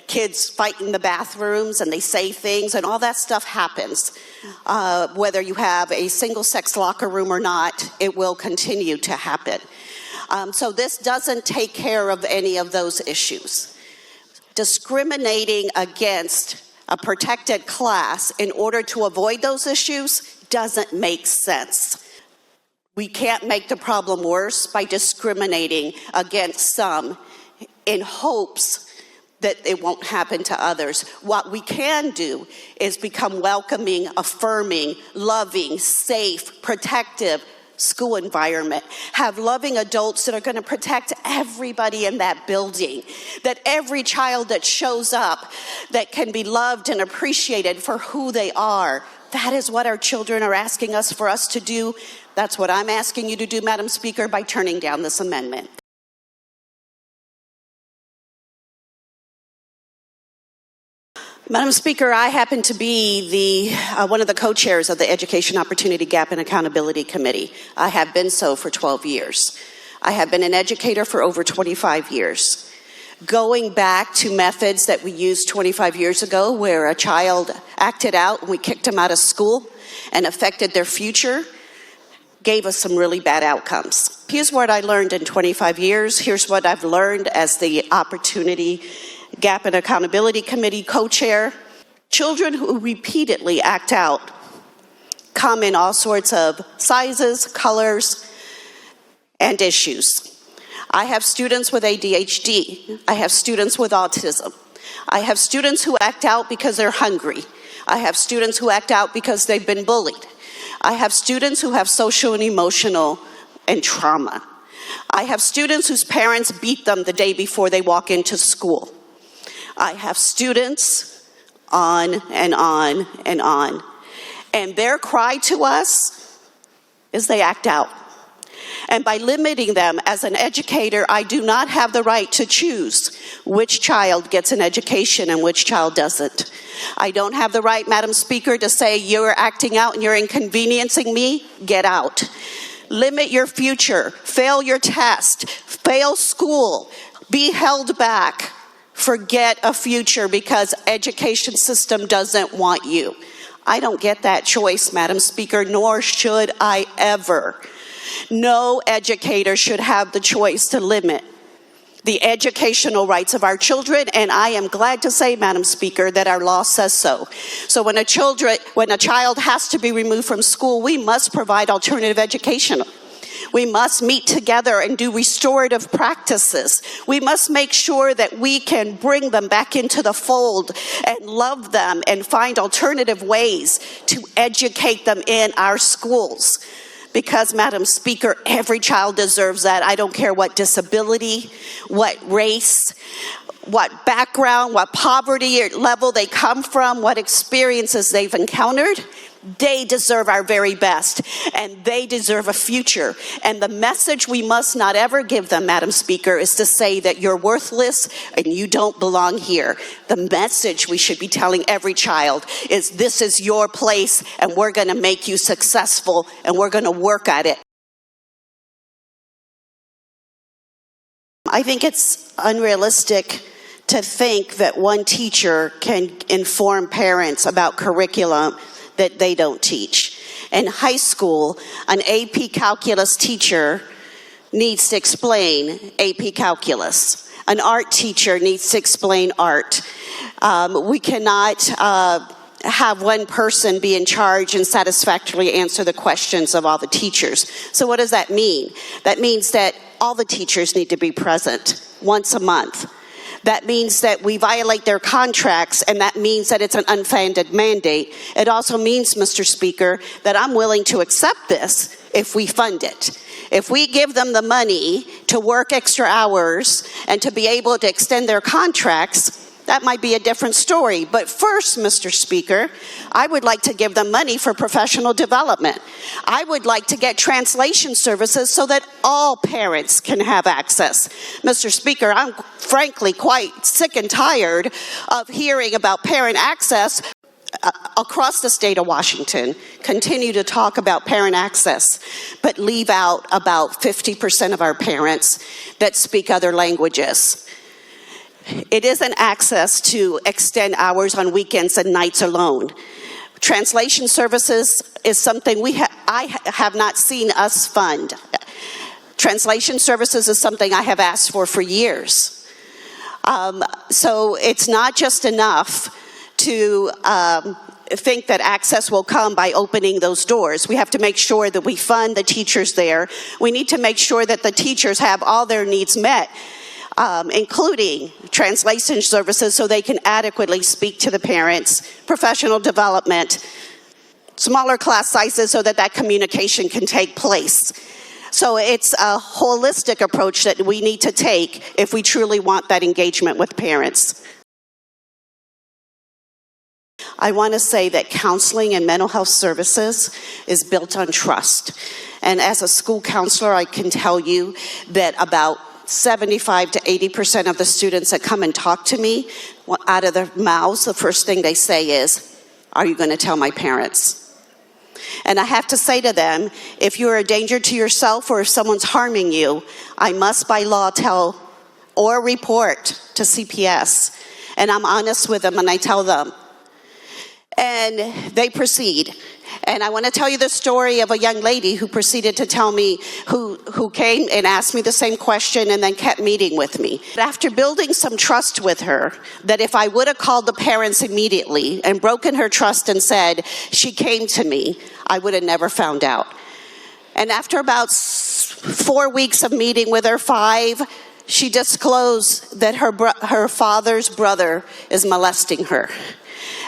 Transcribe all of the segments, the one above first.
kids fight in the bathrooms and they say things, and all that stuff happens. Whether you have a single-sex locker room or not, it will continue to happen. So this doesn't take care of any of those issues. Discriminating against a protected class in order to avoid those issues doesn't make sense. We can't make the problem worse by discriminating against some in hopes that it won't happen to others. What we can do is become welcoming, affirming, loving, safe, protective school environment. Have loving adults that are going to protect everybody in that building. That every child that shows up that can be loved and appreciated for who they are. That is what our children are asking us for us to do. That's what I'm asking you to do, Madam Speaker, by turning down this amendment. Madam Speaker, I happen to be one of the co-chairs of the Education Opportunity Gap and Accountability Committee. I have been so for 12 years. I have been an educator for over 25 years. Going back to methods that we used 25 years ago where a child acted out and we kicked them out of school and affected their future, gave us some really bad outcomes. Here's what I learned in 25 years. Here's what I've learned as the Opportunity Gap and Accountability Committee co-chair. Children who repeatedly act out come in all sorts of sizes, colors, and issues. I have students with ADHD. I have students with autism. I have students who act out because they're hungry. I have students who act out because they've been bullied. I have students who have social and emotional and trauma. I have students whose parents beat them the day before they walk into school. I have students on and on and on. And their cry to us is they act out. And by limiting them as an educator, I do not have the right to choose which child gets an education and which child doesn't. I don't have the right, Madam Speaker, to say you're acting out and you're inconveniencing me, get out. Limit your future, fail your test, fail school, be held back. Forget a future because education system doesn't want you. I don't get that choice, Madam Speaker, nor should I ever. No educator should have the choice to limit the educational rights of our children, and I am glad to say, Madam Speaker, that our law says so. So when a child has to be removed from school, we must provide alternative education. We must meet together and do restorative practices. We must make sure that we can bring them back into the fold and love them and find alternative ways to educate them in our schools. Because, Madam Speaker, every child deserves that. I don't care what disability, what race, what background, what poverty level they come from, what experiences they've encountered. They deserve our very best, and they deserve a future. And the message we must not ever give them, Madam Speaker, is to say that you're worthless and you don't belong here. The message we should be telling every child is this is your place, and we're going to make you successful, and we're going to work at it. I think it's unrealistic to think that one teacher can inform parents about curriculum that they don't teach. In high school, an AP Calculus teacher needs to explain AP Calculus. An art teacher needs to explain art. We cannot have one person be in charge and satisfactorily answer the questions of all the teachers. So what does that mean? That means that all the teachers need to be present once a month. That means that we violate their contracts, and that means that it's an unfunded mandate. It also means, Mr. Speaker, that I'm willing to accept this if we fund it. If we give them the money to work extra hours and to be able to extend their contracts, that might be a different story. But first, Mr. Speaker, I would like to give them money for professional development. I would like to get translation services so that all parents can have access. Mr. Speaker, I'm frankly quite sick and tired of hearing about parent access across the state of Washington. Continue to talk about parent access, but leave out about 50% of our parents that speak other languages. It isn't access to extend hours on weekends and nights alone. Translation services is something I have not seen us fund. Translation services is something I have asked for years. So it's not just enough to think that access will come by opening those doors. We have to make sure that we fund the teachers there. We need to make sure that the teachers have all their needs met, including translation services so they can adequately speak to the parents, professional development, smaller class sizes so that communication can take place. So it's a holistic approach that we need to take if we truly want that engagement with parents. I want to say that counseling and mental health services is built on trust. And as a school counselor, I can tell you that about 75 to 80% of the students that come and talk to me, out of their mouths, the first thing they say is, "Are you going to tell my parents?" And I have to say to them, if you're a danger to yourself or if someone's harming you, I must by law tell or report to CPS. And I'm honest with them and I tell them. And they proceed. And I want to tell you the story of a young lady who proceeded to tell me, who came and asked me the same question and then kept meeting with me. After building some trust with her, that if I would have called the parents immediately and broken her trust and said, she came to me, I would have never found out. And after about 4 weeks of meeting with her, 5, she disclosed that her father's brother is molesting her.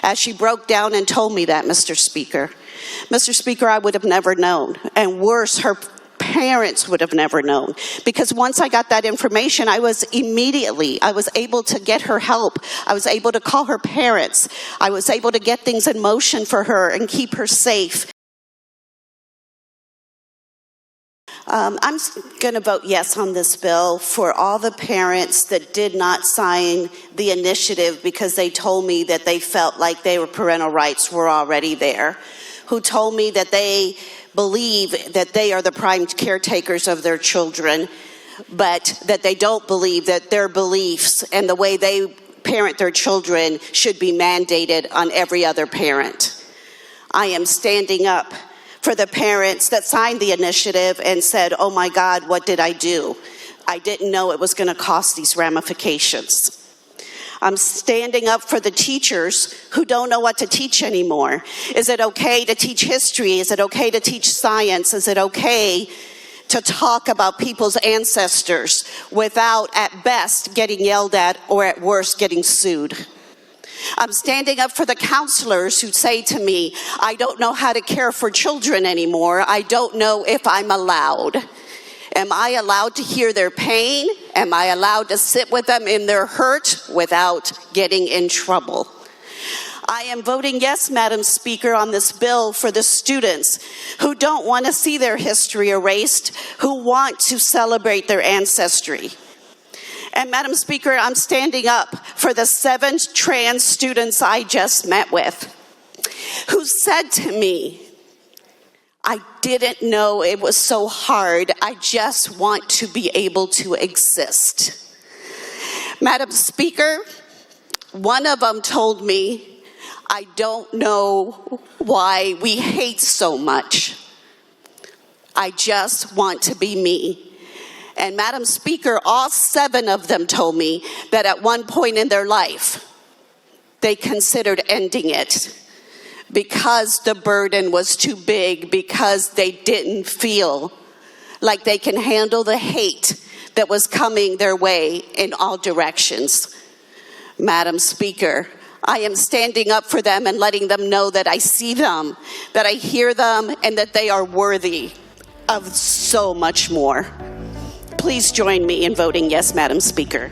As she broke down and told me that, Mr. Speaker. Mr. Speaker, I would have never known. And worse, her parents would have never known. Because once I got that information, I was able to get her help. I was able to call her parents. I was able to get things in motion for her and keep her safe. I'm going to vote yes on this bill for all the parents that did not sign the initiative because they told me that they felt like their parental rights were already there, who told me that they believe that they are the prime caretakers of their children, but that they don't believe that their beliefs and the way they parent their children should be mandated on every other parent. I am standing up for the parents that signed the initiative and said, oh my God, what did I do? I didn't know it was going to cost these ramifications. I'm standing up for the teachers who don't know what to teach anymore. Is it okay to teach history? Is it okay to teach science? Is it okay to talk about people's ancestors without, at best, getting yelled at or at worst, getting sued? I'm standing up for the counselors who say to me, I don't know how to care for children anymore. I don't know if I'm allowed. Am I allowed to hear their pain? Am I allowed to sit with them in their hurt without getting in trouble? I am voting yes, Madam Speaker, on this bill for the students who don't want to see their history erased, who want to celebrate their ancestry. And Madam Speaker, I'm standing up for the 7 trans students I just met with who said to me, I didn't know it was so hard. I just want to be able to exist. Madam Speaker, one of them told me, I don't know why we hate so much. I just want to be me. And Madam Speaker, all 7 of them told me that at one point in their life, they considered ending it because the burden was too big, because they didn't feel like they can handle the hate that was coming their way in all directions. Madam Speaker, I am standing up for them and letting them know that I see them, that I hear them, and that they are worthy of so much more. Please join me in voting yes, Madam Speaker.